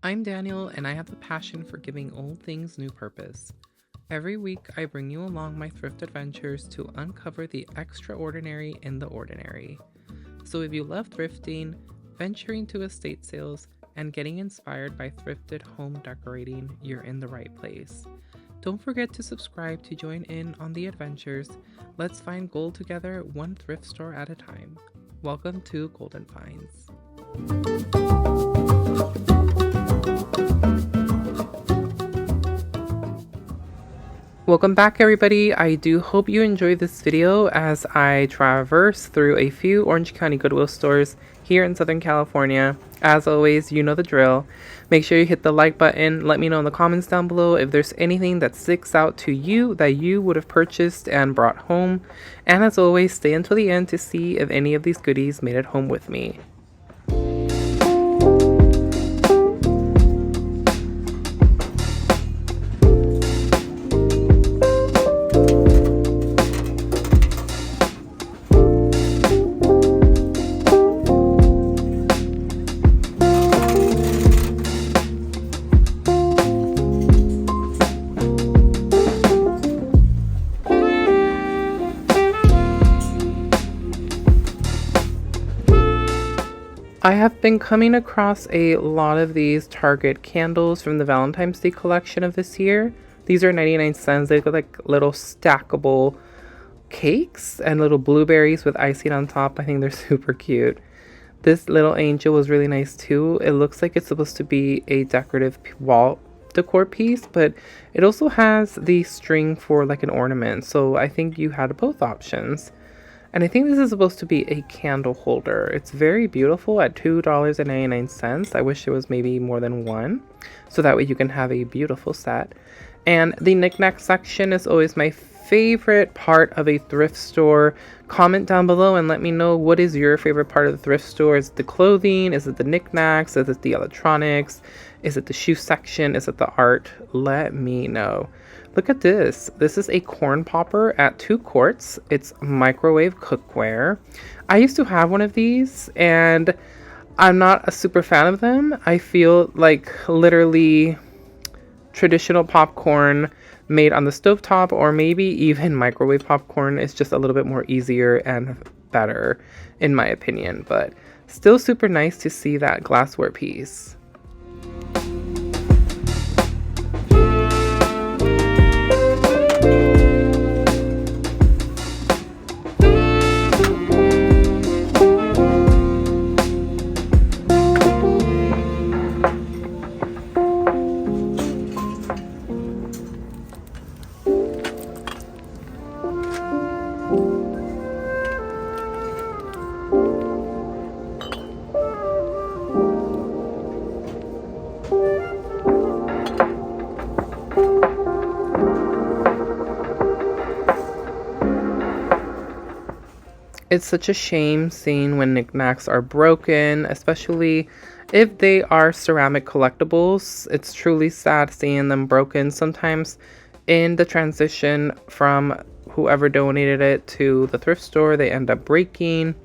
I'm Daniel, and I have the passion for giving old things new purpose. Every week, I bring you along my thrift adventures to uncover the extraordinary in the ordinary. So if you love thrifting, venturing to estate sales, and getting inspired by thrifted home decorating, you're in the right place. Don't forget to subscribe to join in on the adventures. Let's find gold together, one thrift store at a time. Welcome to Golden Finds. Welcome back, everybody. I do hope you enjoyed this video as I traverse through a few Orange County Goodwill stores here in Southern California. As always, you know the drill. Make sure you hit the like button. Let me know in the comments down below if there's anything that sticks out to you that you would have purchased and brought home. And as always, stay until the end to see if any of these goodies made it home with me. I have been coming across a lot of these Target candles from the Valentine's Day collection of this year. These are 99 cents. They look like little stackable cakes and little blueberries with icing on top. I think they're super cute. This little angel was really nice too. It looks like it's supposed to be a decorative wall decor piece, but it also has the string for like an ornament. So I think you had both options. And I think this is supposed to be a candle holder. It's very beautiful at $2.99. I wish it was maybe more than one, so that way you can have a beautiful set. And the knickknack section is always my favorite part of a thrift store. Comment down below and let me know, what is your favorite part of the thrift store? Is it the clothing? Is it the knickknacks? Is it the electronics? Is it the shoe section? Is it the art? Let me know. Look at this. This is a corn popper at 2 quarts. It's microwave cookware. I used to have one of these and I'm not a super fan of them. I feel like literally traditional popcorn made on the stovetop, or maybe even microwave popcorn, is just a little bit more easier and better in my opinion, but still super nice to see that glassware piece. It's such a shame seeing when knickknacks are broken, especially if they are ceramic collectibles. It's truly sad seeing them broken. Sometimes in the transition from whoever donated it to the thrift store, they end up breaking.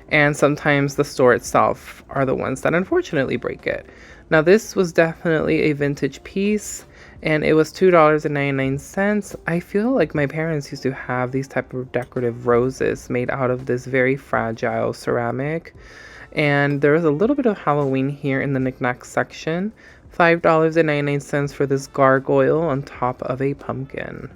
And sometimes the store itself are the ones that unfortunately break it. Now this was definitely a vintage piece, and it was $2.99. I feel like my parents used to have these type of decorative roses made out of this very fragile ceramic. And there was a little bit of Halloween here in the knickknack section. $5.99 for this gargoyle on top of a pumpkin.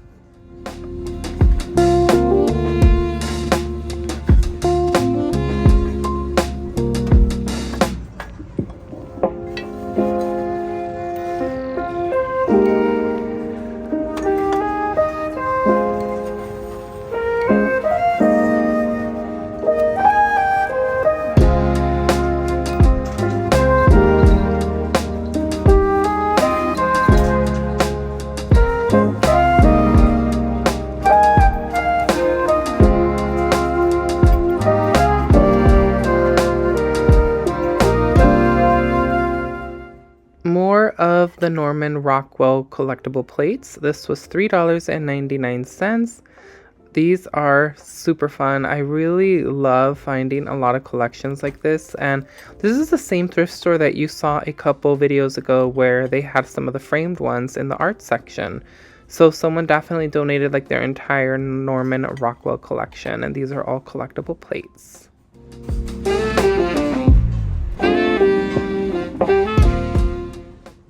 More of the Norman Rockwell collectible plates. This was $3.99. These are super fun. I really love finding a lot of collections like this. And this is the same thrift store that you saw a couple videos ago where they had some of the framed ones in the art section. So someone definitely donated like their entire Norman Rockwell collection. And these are all collectible plates.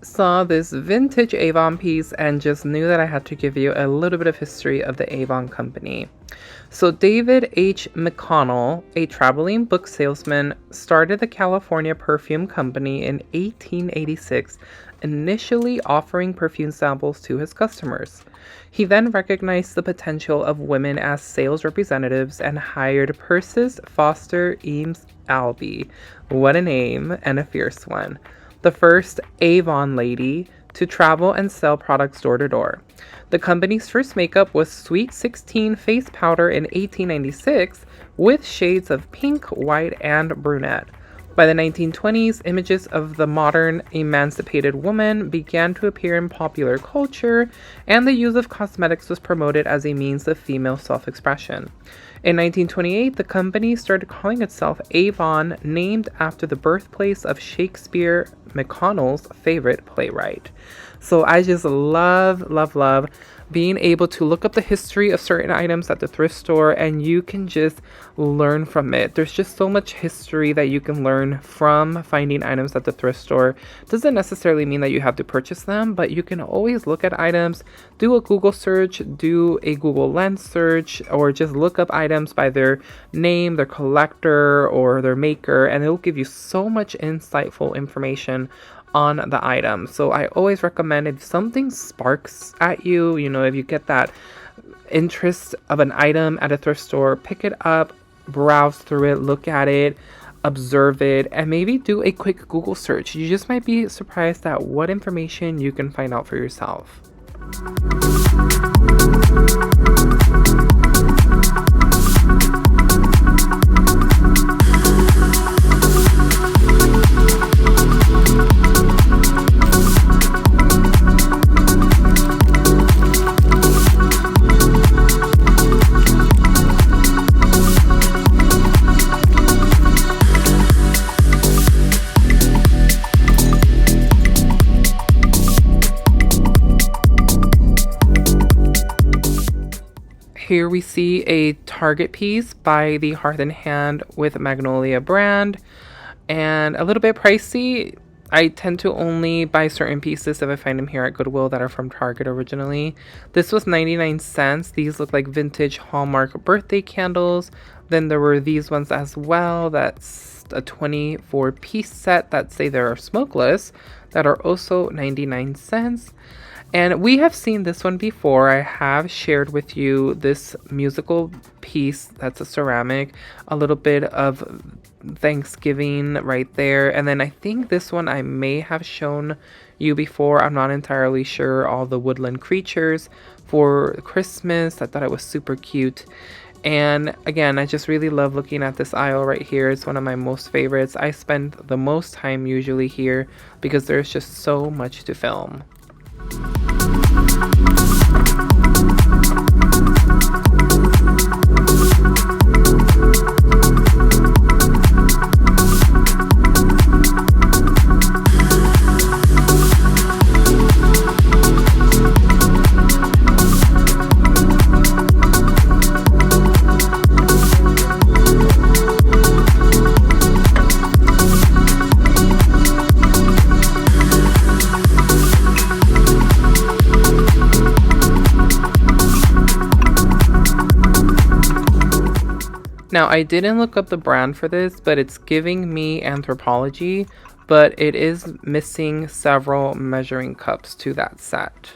Saw this vintage Avon piece and just knew that I had to give you a little bit of history of the Avon company. So David H. McConnell, a traveling book salesman, started the California Perfume Company in 1886, initially offering perfume samples to his customers. He then recognized the potential of women as sales representatives and hired Persis Foster Eames Albee, what a name and a fierce one, the first Avon lady to travel and sell products door to door. The company's first makeup was Sweet 16 face powder in 1896 with shades of pink, white, and brunette. By the 1920s, images of the modern emancipated woman began to appear in popular culture, and the use of cosmetics was promoted as a means of female self-expression. In 1928, the company started calling itself Avon, named after the birthplace of Shakespeare McConnell's favorite playwright. So I just love being able to look up the history of certain items at the thrift store, and you can just learn from it. There's just so much history that you can learn from finding items at the thrift store. Doesn't necessarily mean that you have to purchase them, but you can always look at items, do a Google search, do a Google Lens search, or just look up items by their name, their collector, or their maker, and it will give you so much insightful information on the item. So I always recommend, if something sparks at you, if you get that interest of an item at a thrift store, pick it up, browse through it, look at it, observe it, and maybe do a quick Google search. You just might be surprised at what information you can find out for yourself. Here we see a Target piece by the Hearth and Hand with Magnolia brand, and a little bit pricey. I tend to only buy certain pieces if I find them here at Goodwill that are from Target originally. This was 99 cents. These look like vintage Hallmark birthday candles. Then there were these ones as well. That's a 24-piece set that say they're smokeless, that are also 99 cents. And we have seen this one before. I have shared with you this musical piece that's a ceramic, a little bit of Thanksgiving right there. And then I think this one I may have shown you before. I'm not entirely sure. All the woodland creatures for Christmas. I thought it was super cute. And again, I just really love looking at this aisle right here. It's one of my most favorites. I spend the most time usually here because there's just so much to film. Now, I didn't look up the brand for this, but it's giving me Anthropology, but it is missing several measuring cups to that set.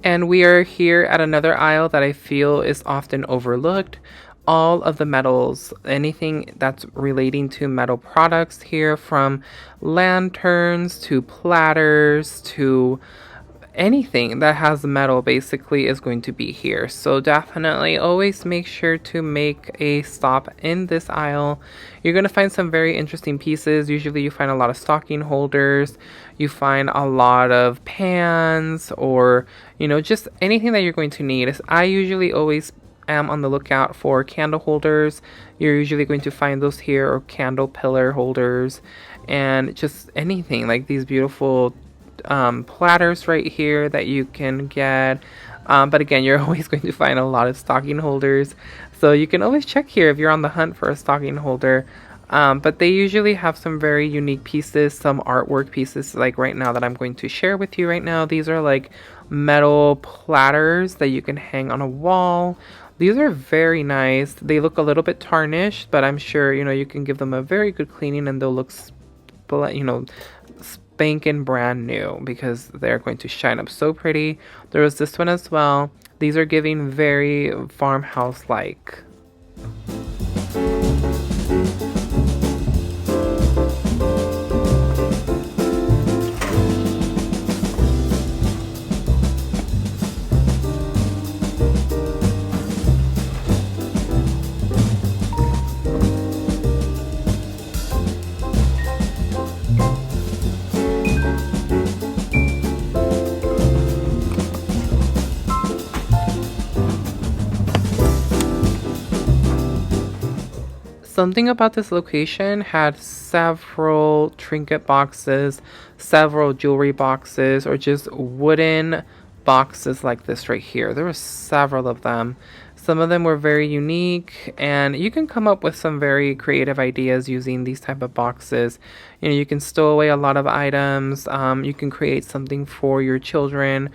And we are here at another aisle that I feel is often overlooked. All of the metals, anything that's relating to metal products here, from lanterns to platters to anything that has metal basically is going to be here. So definitely always make sure to make a stop in this aisle. You're going to find some very interesting pieces. Usually you find a lot of stocking holders, you find a lot of pans, or just anything that you're going to need. I usually always am on the lookout for candle holders. You're usually going to find those here, or candle pillar holders, and just anything like these beautiful platters right here that you can get. But again, you're always going to find a lot of stocking holders, so you can always check here if you're on the hunt for a stocking holder. But they usually have some very unique pieces, some artwork pieces, like right now that I'm going to share with you right now. These are like metal platters that you can hang on a wall. These are very nice. They look a little bit tarnished, but I'm sure you can give them a very good cleaning and they'll look spanking brand new, because they're going to shine up so pretty. There was this one as well. These are giving very farmhouse like. Something about this location had several trinket boxes, several jewelry boxes, or just wooden boxes like this right here. There were several of them. Some of them were very unique, and you can come up with some very creative ideas using these type of boxes. You can stow away a lot of items. You can create something for your children,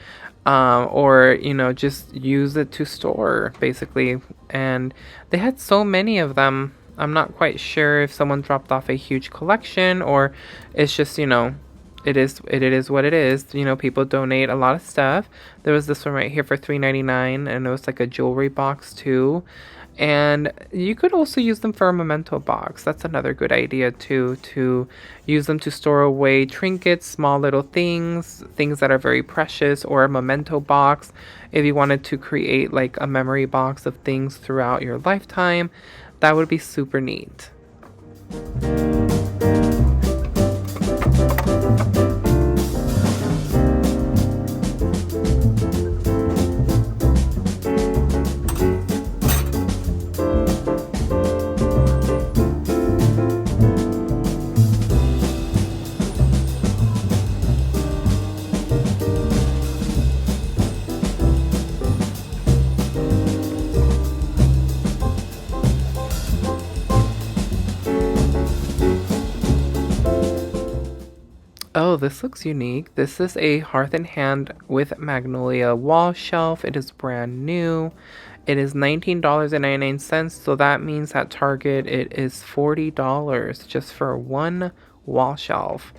or just use it to store basically. And they had so many of them. I'm not quite sure if someone dropped off a huge collection, or it's just, it is what it is. People donate a lot of stuff. There was this one right here for $3.99, and it was like a jewelry box too. And you could also use them for a memento box. That's another good idea too, to use them to store away trinkets, small little things that are very precious, or a memento box if you wanted to create like a memory box of things throughout your lifetime. That would be super neat. Oh, this looks unique. This is a Hearth and Hand with Magnolia wall shelf. It is brand new. It is $19.99, so that means at Target it is $40 just for one wall shelf.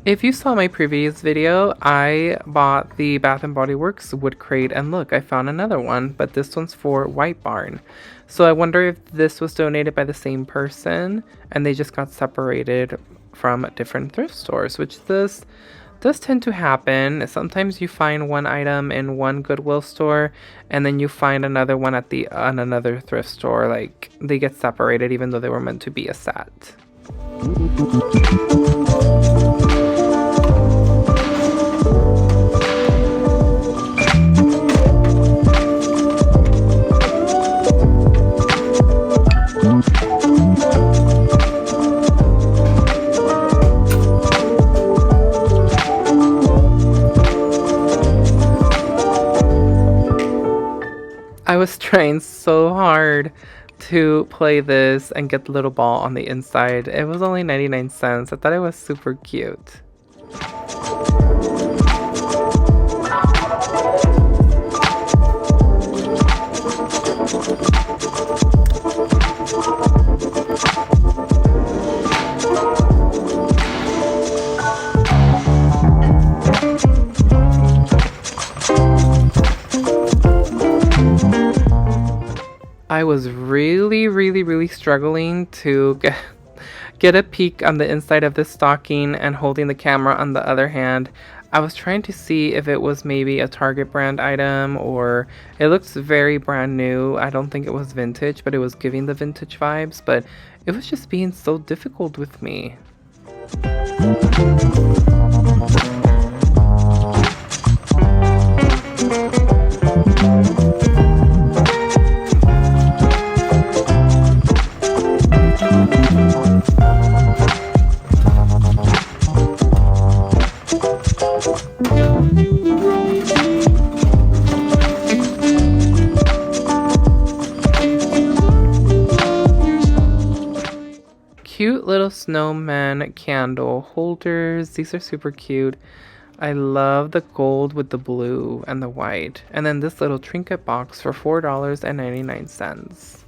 If you saw my previous video, I bought the Bath & Body Works wood crate, and look, I found another one, but this one's for White Barn. So I wonder if this was donated by the same person and they just got separated from different thrift stores, which this Does tend to happen. Sometimes you find one item in one Goodwill store and then you find another one at the on another thrift store. Like they get separated even though they were meant to be a set. I was trying so hard to play this and get the little ball on the inside. It was only 99 cents. I thought it was super cute. I was really struggling to get a peek on the inside of this stocking, and holding the camera on the other hand, I was trying to see if it was maybe a Target brand item, or it looks very brand new. I don't think it was vintage, but it was giving the vintage vibes, but it was just being so difficult with me. Cute little snowman candle holders. These are super cute. I love the gold with the blue and the white. And then this little trinket box for $4.99.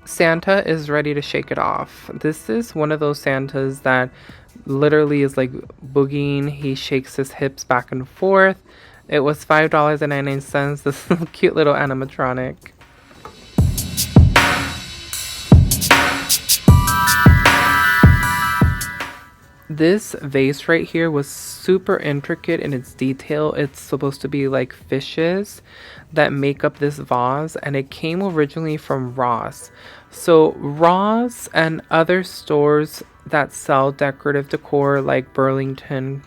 Santa is ready to shake it off. This is one of those Santas that literally is like boogieing. He shakes his hips back and forth. It was $5.99. This cute little animatronic. This vase right here was super intricate in its detail. It's supposed to be like fishes that make up this vase, and it came originally from Ross. So Ross and other stores that sell decorative decor like Burlington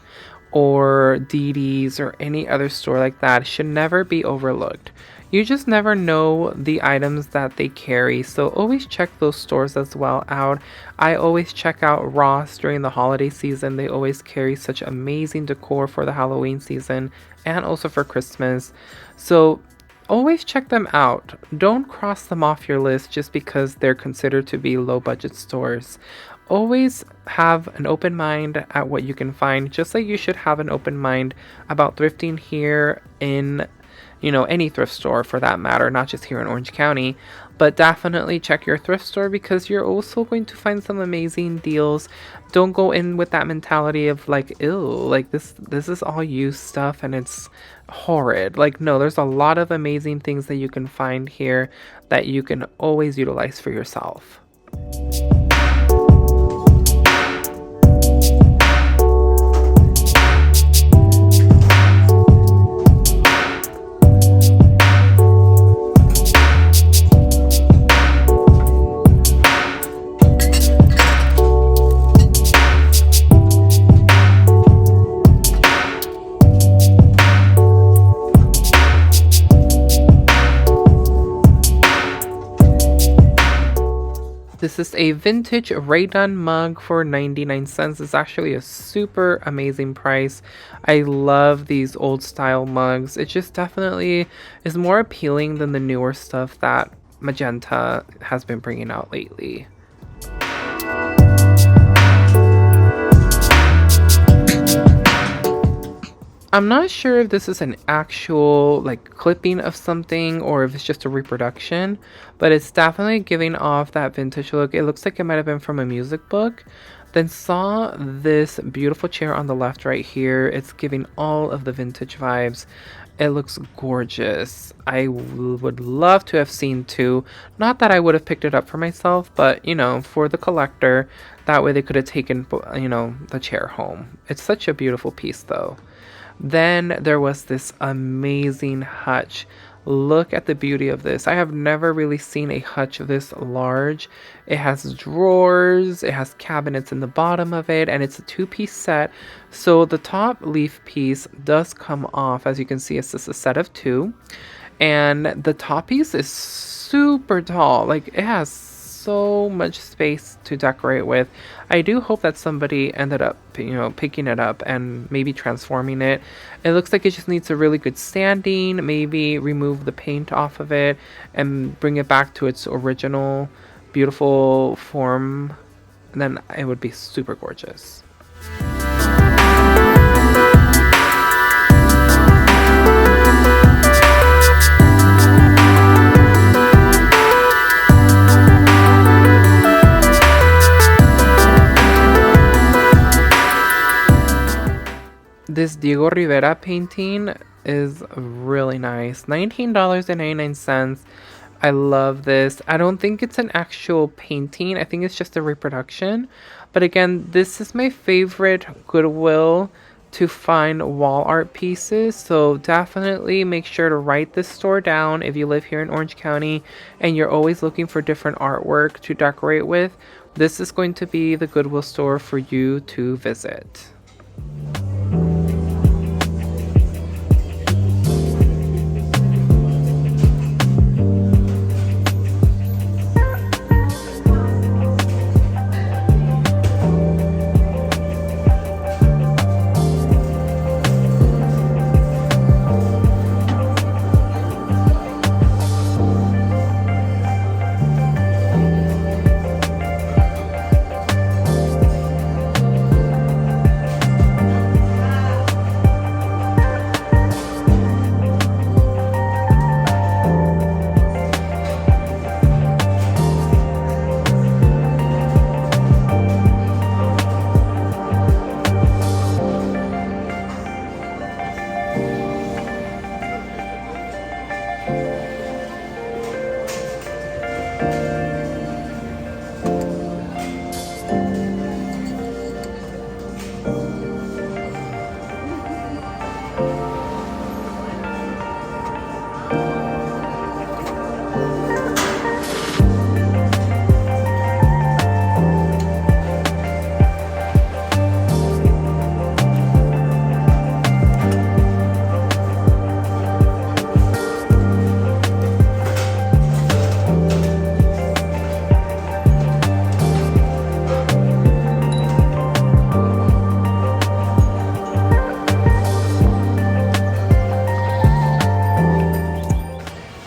or DD's or any other store like that should never be overlooked. You just never know the items that they carry, so always check those stores as well out. I always check out Ross during the holiday season. They always carry such amazing decor for the Halloween season and also for Christmas. So always check them out. Don't cross them off your list just because they're considered to be low budget stores. Always have an open mind at what you can find, just like you should have an open mind about thrifting here in any thrift store for that matter, not just here in Orange County, but definitely check your thrift store because you're also going to find some amazing deals. Don't go in with that mentality of like, ew, like this is all used stuff and it's horrid. Like, no, there's a lot of amazing things that you can find here that you can always utilize for yourself. This is a vintage Raydon mug for 99 cents. It's actually a super amazing price. I love these old style mugs. It just definitely is more appealing than the newer stuff that Magenta has been bringing out lately. I'm not sure if this is an actual like clipping of something or if it's just a reproduction, but it's definitely giving off that vintage look. It looks like it might have been from a music book. Then saw this beautiful chair on the left right here. It's giving all of the vintage vibes. It looks gorgeous. Would love to have seen two. Not that I would have picked it up for myself, but you know, for the collector, that way they could have taken, you know, the chair home. It's such a beautiful piece though. Then there was this amazing hutch. Look at the beauty of this. I have never really seen a hutch this large. It has drawers, it has cabinets in the bottom of it, and it's a two-piece set. So the top leaf piece does come off. As you can see, it's just a set of two. And the top piece is super tall. Like, it has so much space to decorate with. I do hope that somebody ended up, you know, picking it up and maybe transforming it. It looks like it just needs a really good sanding, maybe remove the paint off of it and bring it back to its original beautiful form. And then it would be super gorgeous. This Diego Rivera painting is really nice. $19.99. I love this. I don't think it's an actual painting. I think it's just a reproduction. But again, this is my favorite Goodwill to find wall art pieces. So definitely make sure to write this store down if you live here in Orange County and you're always looking for different artwork to decorate with. This is going to be the Goodwill store for you to visit.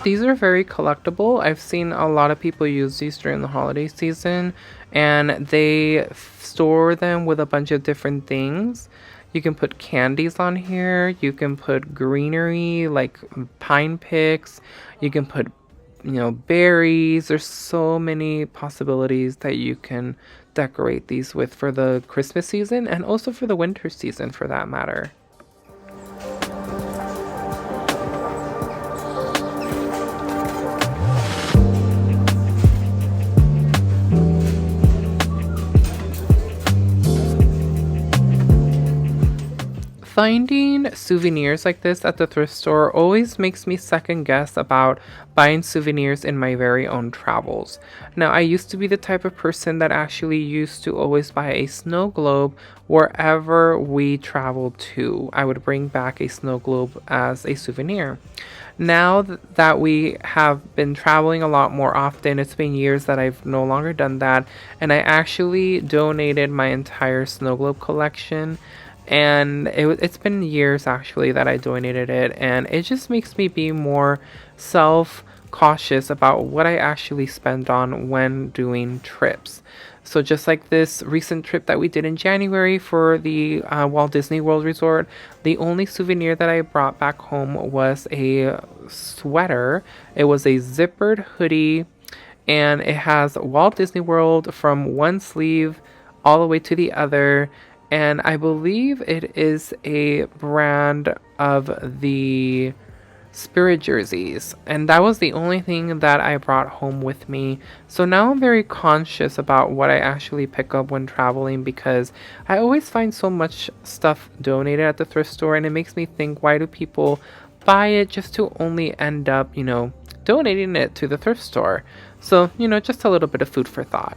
These are very collectible. I've seen a lot of people use these during the holiday season, and they store them with a bunch of different things. You can put candies on here. You can put greenery like pine picks. You can put, you know, berries. There's so many possibilities that you can decorate these with for the Christmas season and also for the winter season for that matter. Finding souvenirs like this at the thrift store always makes me second guess about buying souvenirs in my very own travels. Now, I used to be the type of person that actually used to always buy a snow globe wherever we traveled to. I would bring back a snow globe as a souvenir. Now that we have been traveling a lot more often, it's been years that I've no longer done that, and I actually donated my entire snow globe collection. And it's been years actually that I donated it, and it just makes me be more cautious about what I actually spend on when doing trips. So just like this recent trip that we did in January for the Walt Disney World Resort, the only souvenir that I brought back home was a sweater. It was a zippered hoodie, and it has Walt Disney World from one sleeve all the way to the other. And I believe it is a brand of the Spirit jerseys, and that was the only thing that I brought home with me. So now I'm very conscious about what I actually pick up when traveling, because I always find so much stuff donated at the thrift store, and it makes me think, why do people buy it just to only end up, donating it to the thrift store? So, just a little bit of food for thought.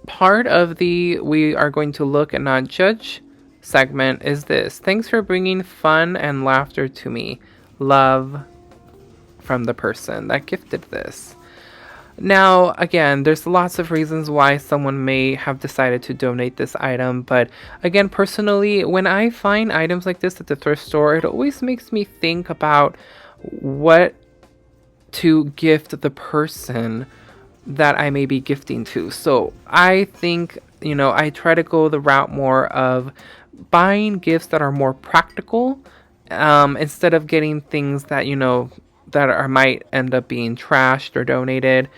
Part of the we are going to look and not judge segment is this. Thanks for bringing fun and laughter to me. Love, from the person that gifted this. Now, again, there's lots of reasons why someone may have decided to donate this item, but again, personally, when I find items like this at the thrift store, it always makes me think about what to gift the person that I may be gifting to. So I think, I try to go the route more of buying gifts that are more practical, instead of getting things that, might end up being trashed or donated.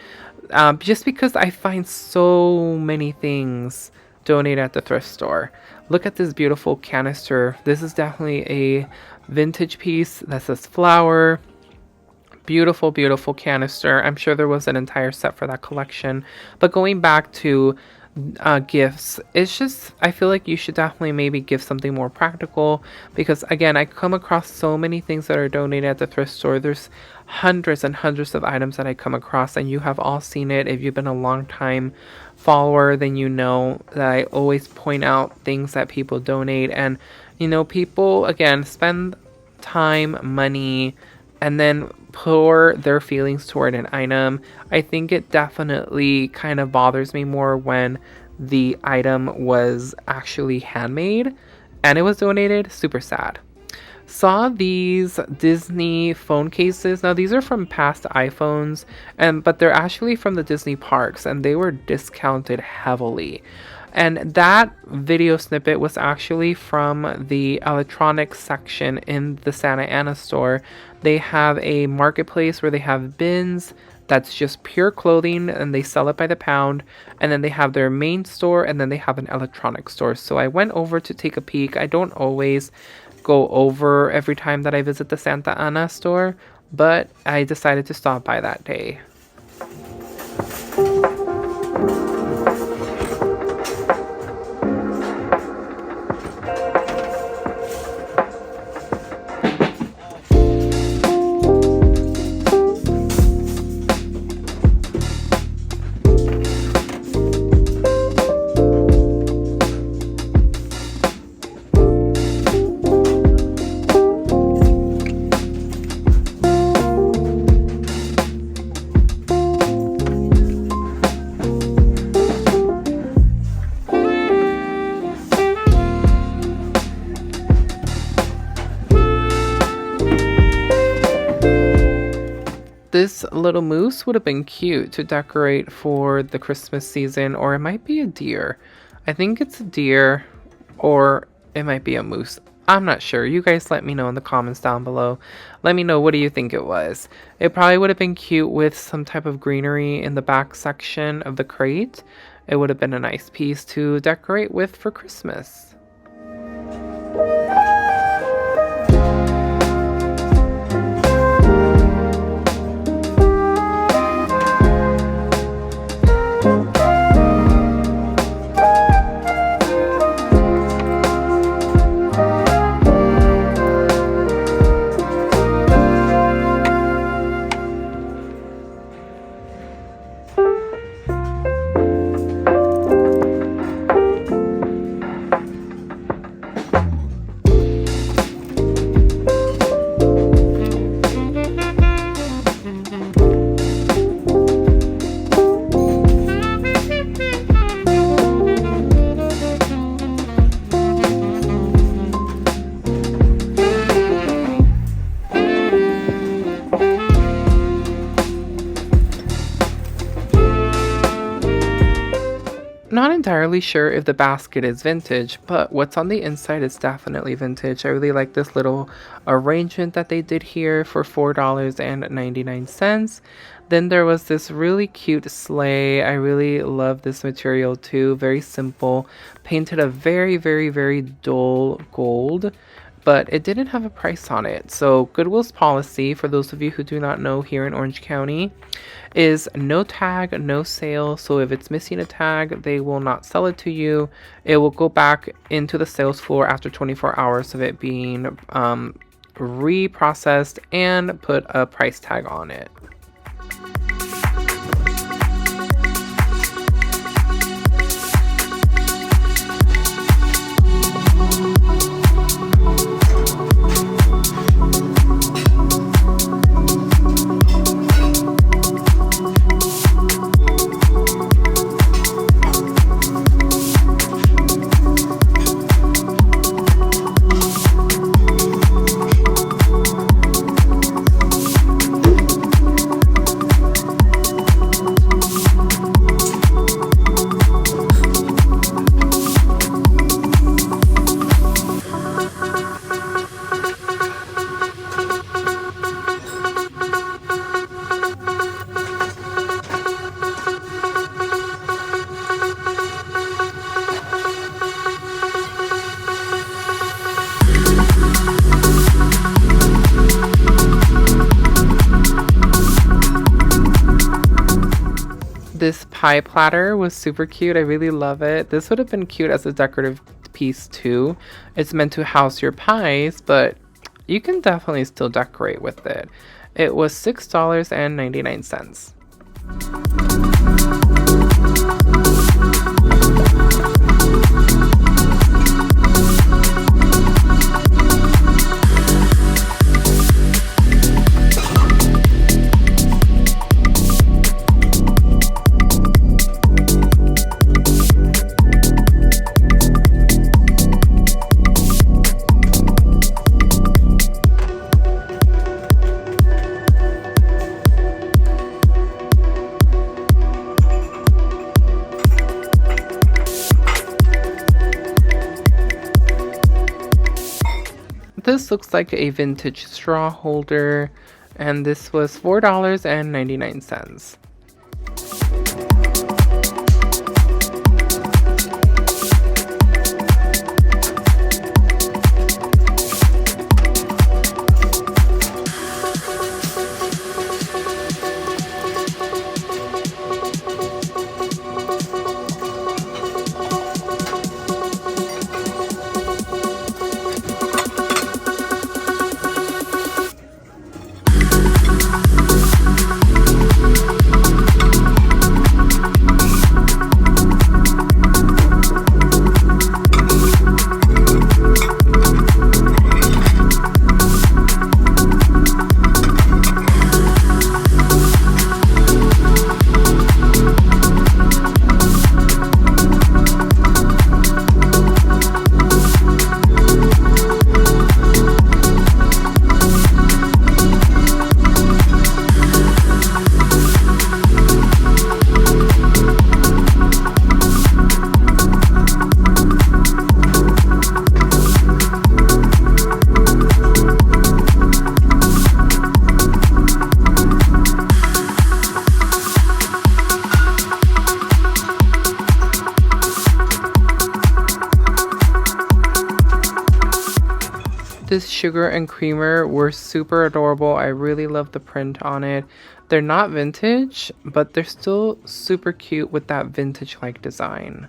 Just because I find so many things donated at the thrift store. Look at this beautiful canister. This is definitely a vintage piece that says flower. Beautiful, beautiful canister. I'm sure there was an entire set for that collection. But going back to gifts, it's just, I feel like you should definitely maybe give something more practical, because again, I come across so many things that are donated at the thrift store. There's hundreds and hundreds of items that I come across, and you have all seen it. If you've been a long time follower, then you know that I always point out things that people donate, and people again spend time, money, and then pour their feelings toward an item. I think it definitely kind of bothers me more when the item was actually handmade and it was donated. Super sad. Saw these Disney phone cases. Now these are from past iPhones, but they're actually from the Disney parks, and they were discounted heavily. And that video snippet was actually from the electronics section in the Santa Ana store. They have a marketplace where they have bins that's just pure clothing, and they sell it by the pound. And then they have their main store, and then they have an electronics store. So I went over to take a peek. I don't always go over every time that I visit the Santa Ana store, but I decided to stop by that day. This little moose would have been cute to decorate for the Christmas season, or it might be a deer. I think it's a deer, or it might be a moose. I'm not sure. You guys let me know in the comments down below. Let me know, what do you think it was? It probably would have been cute with some type of greenery in the back section of the crate. It would have been a nice piece to decorate with for Christmas. not entirely sure if the basket is vintage, but what's on the inside is definitely vintage. I really like this little arrangement that they did here for $4.99. Then there was this really cute sleigh. I really love this material too. Very simple, painted a very, very, very dull gold, but it didn't have a price on it. So Goodwill's policy, for those of you who do not know here in Orange County, is no tag, no sale. So if it's missing a tag, they will not sell it to you. It will go back into the sales floor after 24 hours of it being reprocessed and put a price tag on it. This pie platter was super cute. I really love it. This would have been cute as a decorative piece too. It's meant to house your pies, but you can definitely still decorate with it. It was $6.99. This looks like a vintage straw holder, and this was $4.99. This sugar and creamer were super adorable. I really love the print on it. They're not vintage, but they're still super cute with that vintage-like design.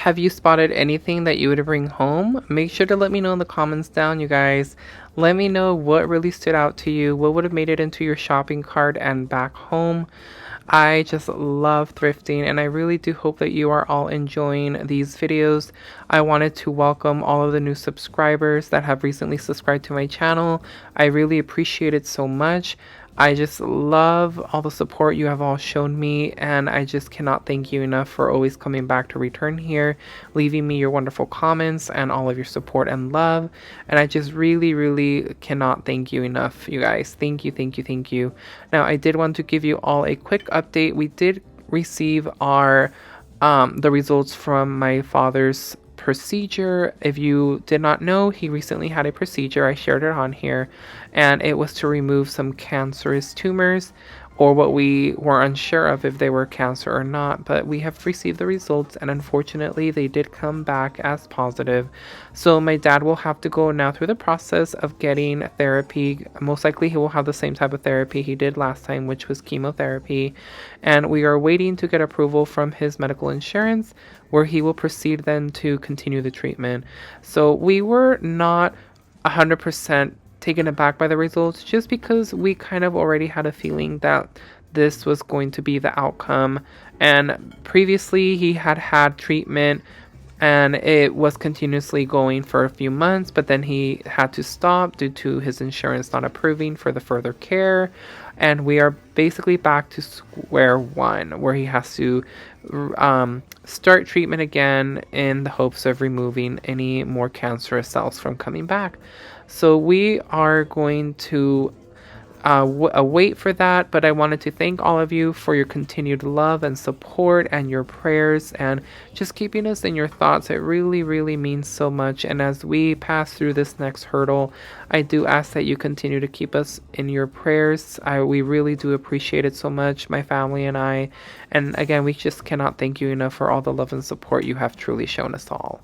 Have you spotted anything that you would bring home? Make sure to let me know in the comments down, you guys. Let me know what really stood out to you, what would have made it into your shopping cart and back home. I just love thrifting, and I really do hope that you are all enjoying these videos. I wanted to welcome all of the new subscribers that have recently subscribed to my channel. I really appreciate it so much. I just love all the support you have all shown me, and I just cannot thank you enough for always coming back to return here, leaving me your wonderful comments and all of your support and love. And I just really cannot thank you enough, you guys. Thank you, thank you, thank you. Now, I did want to give you all a quick update. We did receive our the results from my father's procedure. If you did not know, he recently had a procedure. I shared it on here, and it was to remove some cancerous tumors, or what we were unsure of if they were cancer or not, but we have received the results, and unfortunately they did come back as positive. So my dad will have to go now through the process of getting therapy. Most likely he will have the same type of therapy he did last time, which was chemotherapy, and we are waiting to get approval from his medical insurance, where he will proceed then to continue the treatment. So we were not 100% taken aback by the results, just because we kind of already had a feeling that this was going to be the outcome. And previously he had had treatment, and it was continuously going for a few months, but then he had to stop due to his insurance not approving for the further care. And we are basically back to square one, where he has to start treatment again in the hopes of removing any more cancerous cells from coming back. So we are going to wait for that, but I wanted to thank all of you for your continued love and support and your prayers and just keeping us in your thoughts. It really means so much. And as we pass through this next hurdle, I do ask that you continue to keep us in your prayers. We really do appreciate it so much, my family and I. And again, we just cannot thank you enough for all the love and support you have truly shown us all.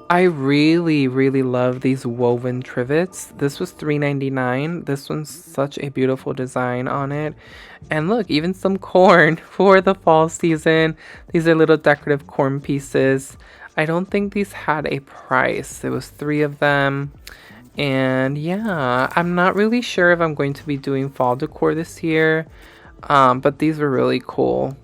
I really love these woven trivets. This was $3.99. This one's such a beautiful design on it. And look, even some corn for the fall season. These are little decorative corn pieces. I don't think these had a price. There was 3 of them. And yeah, I'm not really sure if I'm going to be doing fall decor this year. But these were really cool.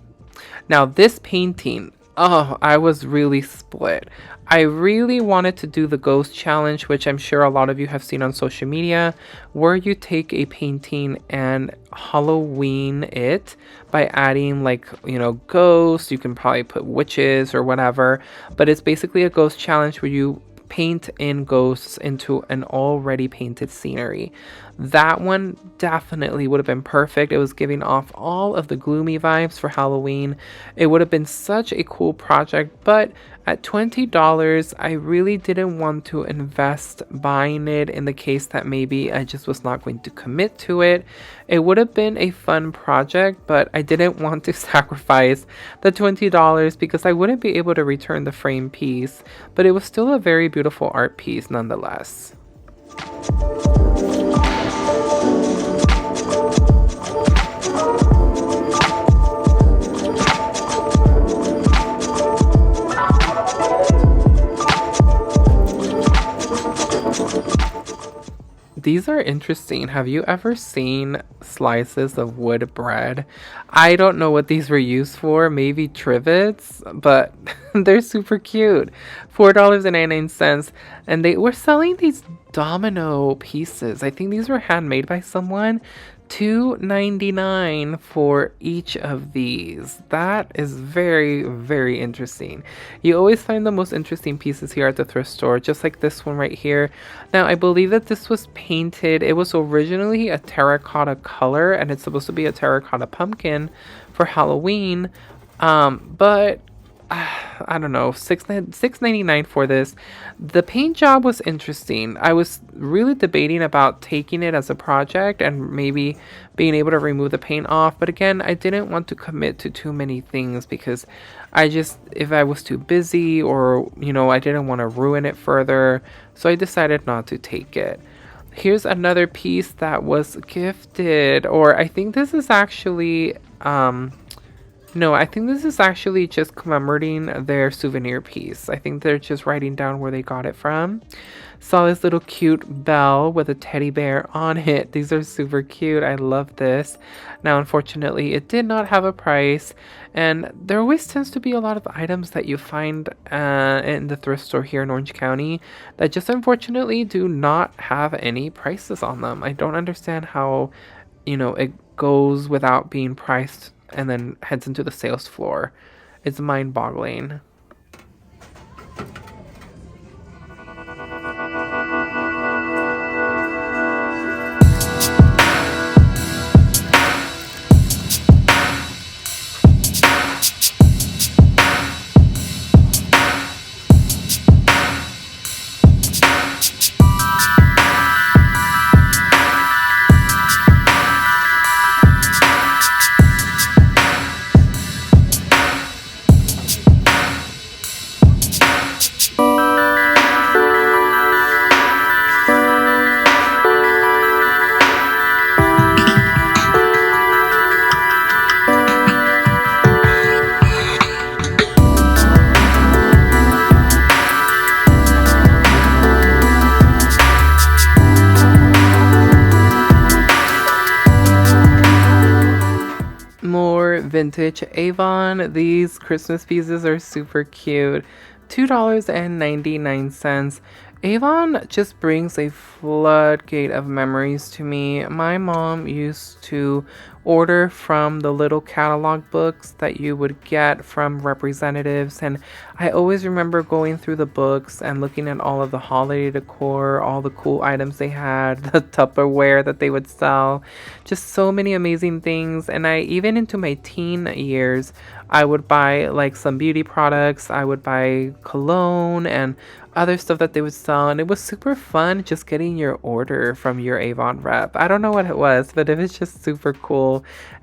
Now this painting, oh, I was really split. I really wanted to do the ghost challenge, which I'm sure a lot of you have seen on social media, where you take a painting and Halloween it by adding, like, you know, ghosts. You can probably put witches or whatever, but it's basically a ghost challenge where you paint in ghosts into an already painted scenery. That one definitely would have been perfect. It was giving off all of the gloomy vibes for Halloween. It would have been such a cool project, but at $20, I really didn't want to invest buying it in the case that maybe I just was not going to commit to it. It would have been a fun project, but I didn't want to sacrifice the $20 because I wouldn't be able to return the frame piece, but it was still a very beautiful art piece nonetheless. These are interesting. Have you ever seen slices of wood bread? I don't know what these were used for, maybe trivets, but they're super cute. $4.99, and they were selling these domino pieces. I think these were handmade by someone. $2.99 for each of these. That is very, very interesting. You always find the most interesting pieces here at the thrift store, just like this one right here. Now, I believe that this was painted. It was originally a terracotta color, and it's supposed to be a terracotta pumpkin for Halloween. But I don't know, $6.99 for this. The paint job was interesting. I was really debating about taking it as a project and maybe being able to remove the paint off. But again, I didn't want to commit to too many things because if I was too busy or, I didn't want to ruin it further. So I decided not to take it. Here's another piece that was gifted, or I think this is actually, no, I think this is actually just commemorating their souvenir piece. I think they're just writing down where they got it from. Saw this little cute bell with a teddy bear on it. These are super cute. I love this. Now, unfortunately, it did not have a price. And there always tends to be a lot of items that you find in the thrift store here in Orange County that just unfortunately do not have any prices on them. I don't understand how, it goes without being priced and then heads into the sales floor. It's mind-boggling. Vintage Avon. These Christmas pieces are super cute. $2.99. Avon just brings a floodgate of memories to me. My mom used to order from the little catalog books that you would get from representatives, and I always remember going through the books and looking at all of the holiday decor, all the cool items they had, the Tupperware that they would sell, just so many amazing things. And I even into my teen years, I would buy like some beauty products, I would buy cologne and other stuff that they would sell, and it was super fun just getting your order from your Avon rep. I don't know what it was, but it was just super cool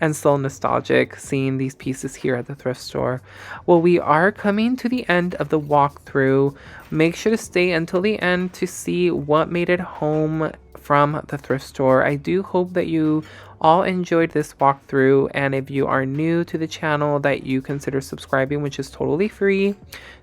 and so nostalgic seeing these pieces here at the thrift store. Well, we are coming to the end of the walkthrough. Make sure to stay until the end to see what made it home from the thrift store. I do hope that you all enjoyed this walkthrough, and if you are new to the channel, that you consider subscribing, which is totally free,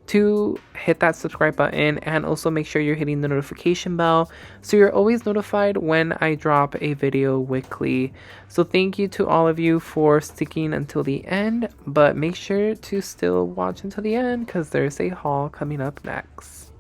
to hit that subscribe button, and also make sure you're hitting the notification bell so you're always notified when I drop a video weekly. So thank you to all of you for sticking until the end, but make sure to still watch until the end because there's a haul coming up next.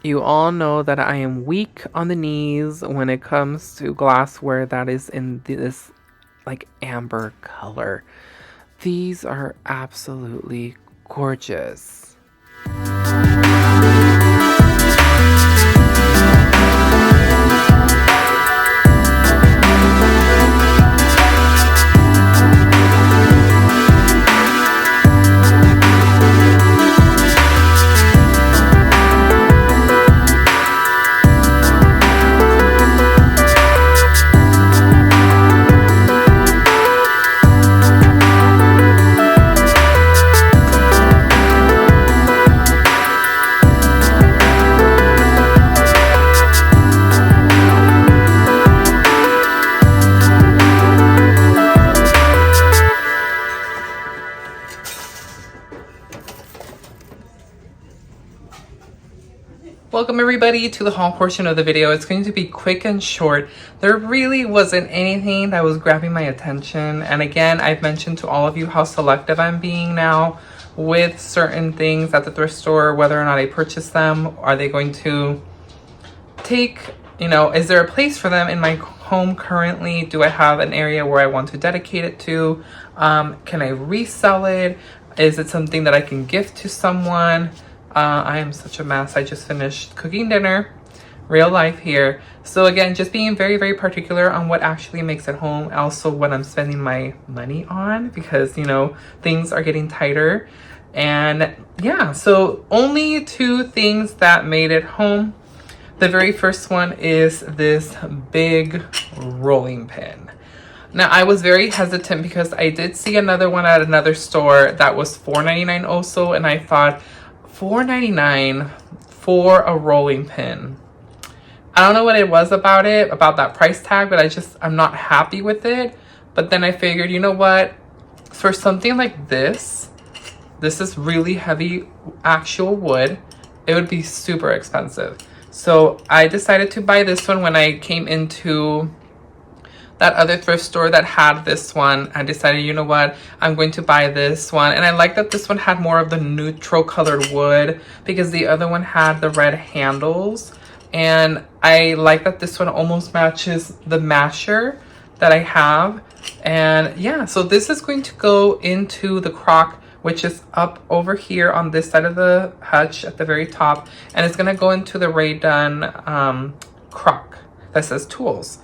You all know that I am weak on the knees when it comes to glassware that is in this like amber color. These are absolutely gorgeous. everybody to the haul portion of the video. It's going to be quick and short. There really wasn't anything that was grabbing my attention. And again, I've mentioned to all of you how selective I'm being now with certain things at the thrift store, whether or not I purchase them. Are they going to take, you know, is there a place for them in my home currently? Do I have an area where I want to dedicate it to? Can I resell it? Is it something that I can gift to someone? I am such a mess. I just finished cooking dinner, real life here. So again, just being very, very particular on what actually makes it home. Also what I'm spending my money on, because, you know, things are getting tighter. And yeah, so only 2 things that made it home. The very first one is this big rolling pin. Now, I was very hesitant because I did see another one at another store that was $4.99 also, and I thought, $4.99 for a rolling pin. I don't know what it was about that price tag, but I'm not happy with it. But then I figured, you know what? For something like this is really heavy actual wood. It would be super expensive. So I decided to buy this one when I came into that other thrift store that had this one. I decided, you know what, I'm going to buy this one. And I like that this one had more of the neutral colored wood, because the other one had the red handles. And I like that this one almost matches the masher that I have. And yeah, so this is going to go into the crock, which is up over here on this side of the hutch at the very top. And it's gonna go into the Ray Dunn crock that says tools.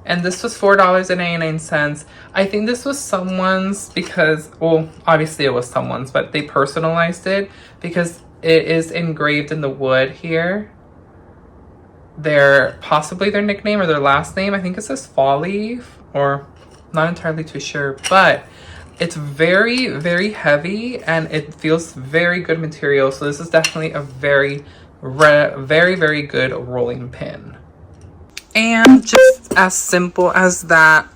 And this was $4.99. I think this was someone's because, well, obviously it was someone's, but they personalized it because it is engraved in the wood here. Possibly their nickname or their last name. I think it says Folly, or not entirely too sure, but it's very, very heavy and it feels very good material. So this is definitely a very, very good rolling pin. And just as simple as that,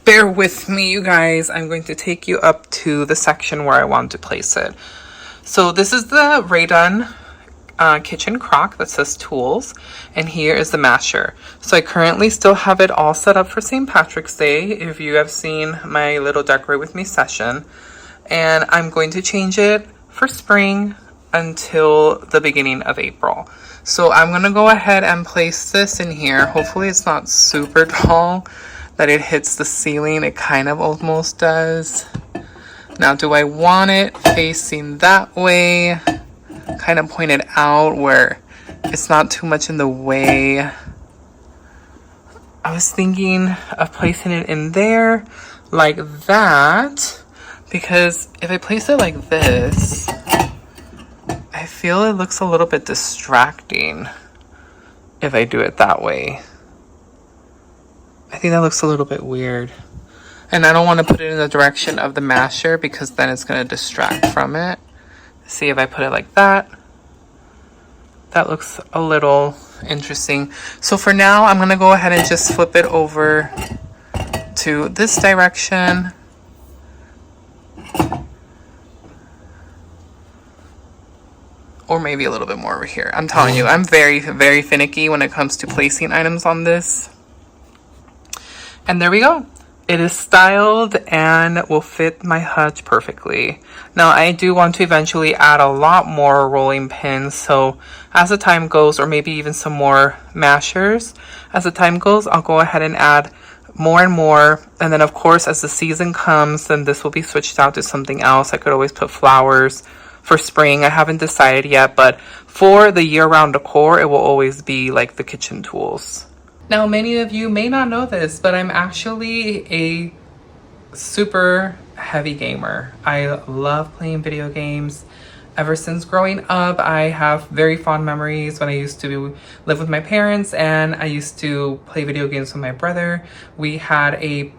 bear with me, you guys. I'm going to take you up to the section where I want to place it. So this is the Ray Dunn kitchen crock that says tools, and here is the masher. So I currently still have it all set up for St. Patrick's Day, if you have seen my little decorate with me session. And I'm going to change it for spring until the beginning of April. So I'm gonna go ahead and place this in here. Hopefully it's not super tall that it hits the ceiling. It kind of almost does. Now, do I want it facing that way? Kind of pointed out where it's not too much in the way. I was thinking of placing it in there like that, because if I place it like this, I feel it looks a little bit distracting if I do it that way. I think that looks a little bit weird. And I don't want to put it in the direction of the masher because then it's going to distract from it. See, if I put it like that, that looks a little interesting. So for now, I'm going to go ahead and just flip it over to this direction. Or maybe a little bit more over here. I'm telling you, I'm very, very finicky when it comes to placing items on this. And there we go. It is styled and will fit my hutch perfectly. Now, I do want to eventually add a lot more rolling pins. So as the time goes, or maybe even some more mashers, as the time goes, I'll go ahead and add more and more. And then, of course, as the season comes, then this will be switched out to something else. I could always put flowers for spring. I haven't decided yet, but for the year-round decor, it will always be like the kitchen tools. Now, many of you may not know this, but I'm actually a super heavy gamer. I love playing video games. Ever since growing up, I have very fond memories when I used to live with my parents and I used to play video games with my brother. We had a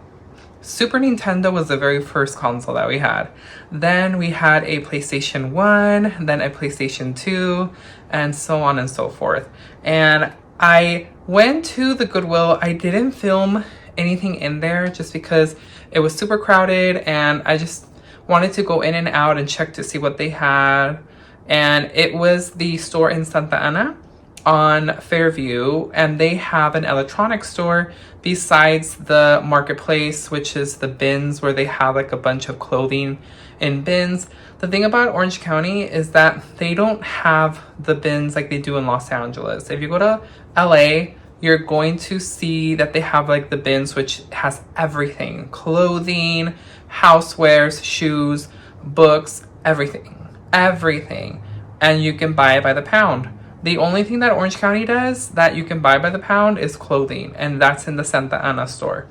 Super Nintendo was the very first console that we had. Then we had a PlayStation 1, then a PlayStation 2, and so on and so forth. And I went to the Goodwill. I didn't film anything in there just because it was super crowded and I just wanted to go in and out and check to see what they had. And it was the store in Santa Ana. on Fairview, and they have an electronics store besides the marketplace, which is the bins where they have like a bunch of clothing in bins. The thing about Orange County is that they don't have the bins like they do in Los Angeles. If you go to LA, you're going to see that they have like the bins, which has everything: clothing, housewares, shoes, books, everything. And you can buy it by the pound. The only thing that Orange County does that you can buy by the pound is clothing, and that's in the Santa Ana store.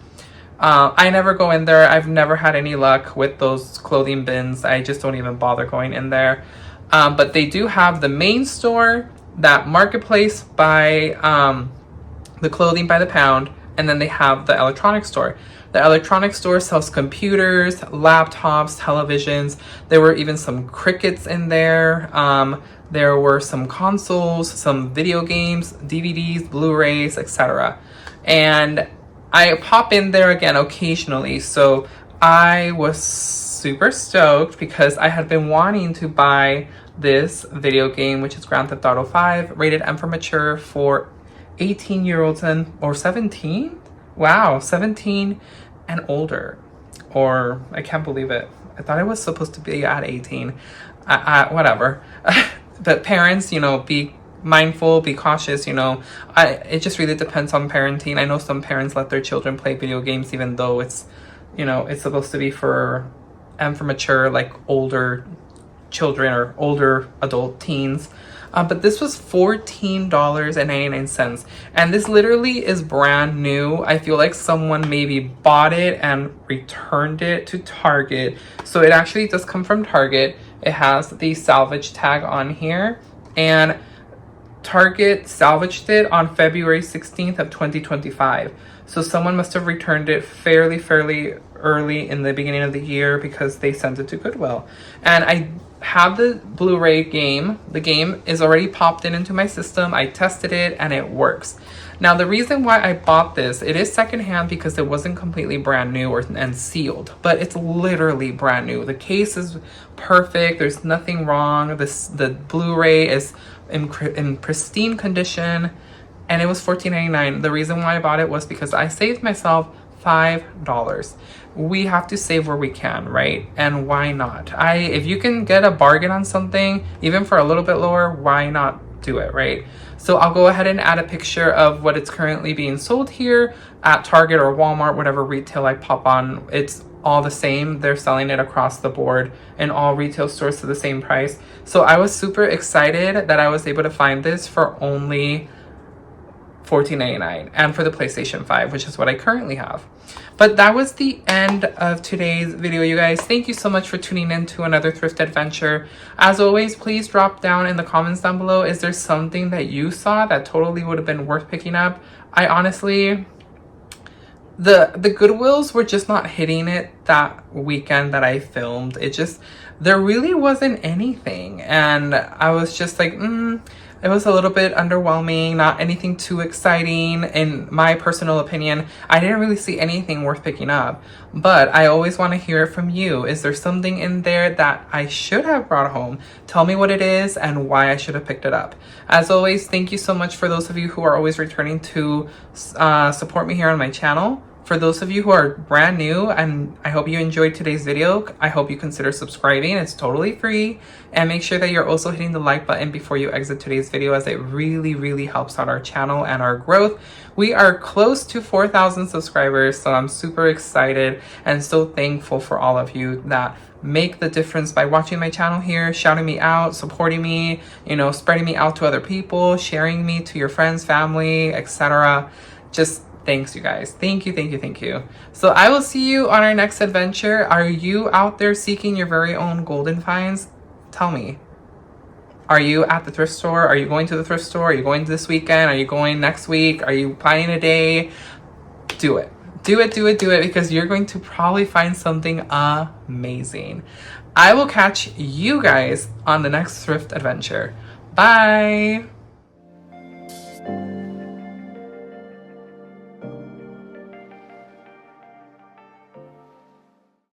I never go in there. I've never had any luck with those clothing bins. I just don't even bother going in there. But they do have the main store, that marketplace by the clothing by the pound, and then they have the electronics store. The electronics store sells computers, laptops, televisions. There were even some Crickets in there. There were some consoles, some video games, DVDs, Blu-rays, etc. And I pop in there again occasionally. So I was super stoked because I had been wanting to buy this video game, which is Grand Theft Auto 5, rated M for mature, for 18-year-olds and or 17. Wow, 17 and older. Or I can't believe it. I thought it was supposed to be at 18. Whatever. But parents, you know, be mindful, be cautious, you know. It just really depends on parenting. I know some parents let their children play video games even though it's, you know, it's supposed to be for M for mature, like older children or older adult teens. But this was $14.99. And this literally is brand new. I feel like someone maybe bought it and returned it to Target. So it actually does come from Target. It has the salvage tag on here. And Target salvaged it on February 16th of 2025. So someone must have returned it fairly early in the beginning of the year because they sent it to Goodwill. And I have the Blu-ray game. The game is already popped into my system. I tested it and it works. Now, the reason why I bought this, it is secondhand because it wasn't completely brand new and sealed, but it's literally brand new. The case is perfect. There's nothing wrong. The Blu-ray is in pristine condition, and it was $14.99. The reason why I bought it was because I saved myself $5. We have to save where we can, right? And why not? If you can get a bargain on something, even for a little bit lower, why not do it, right? So I'll go ahead and add a picture of what it's currently being sold here at Target or Walmart, whatever retail I pop on. It's all the same. They're selling it across the board in all retail stores to the same price. So I was super excited that I was able to find this for only $14.99, and for the PlayStation 5, which is what I currently have. But that was the end of today's video, you guys. Thank you so much for tuning in to another thrift adventure. As always, please drop down in the comments down below. Is there something that you saw that totally would have been worth picking up? I honestly, the Goodwills were just not hitting it that weekend that I filmed. There really wasn't anything, and I was just like, it was a little bit underwhelming, not anything too exciting. In my personal opinion, I didn't really see anything worth picking up. But I always want to hear it from you. Is there something in there that I should have brought home? Tell me what it is and why I should have picked it up. As always, thank you so much for those of you who are always returning to support me here on my channel. For those of you who are brand new, and I hope you enjoyed today's video, I hope you consider subscribing. It's totally free. And make sure that you're also hitting the like button before you exit today's video, as it really helps out our channel and our growth. We are close to 4,000 subscribers, so I'm super excited and so thankful for all of you that make the difference by watching my channel here, shouting me out, supporting me, you know, spreading me out to other people, sharing me to your friends, family, etc. Just thanks, you guys. Thank you. So I will see you on our next adventure. Are you out there seeking your very own golden finds? Tell me. Are you at the thrift store? Are you going to the thrift store? Are you going this weekend? Are you going next week? Are you planning a day? Do it. Do it, because you're going to probably find something amazing. I will catch you guys on the next thrift adventure. Bye.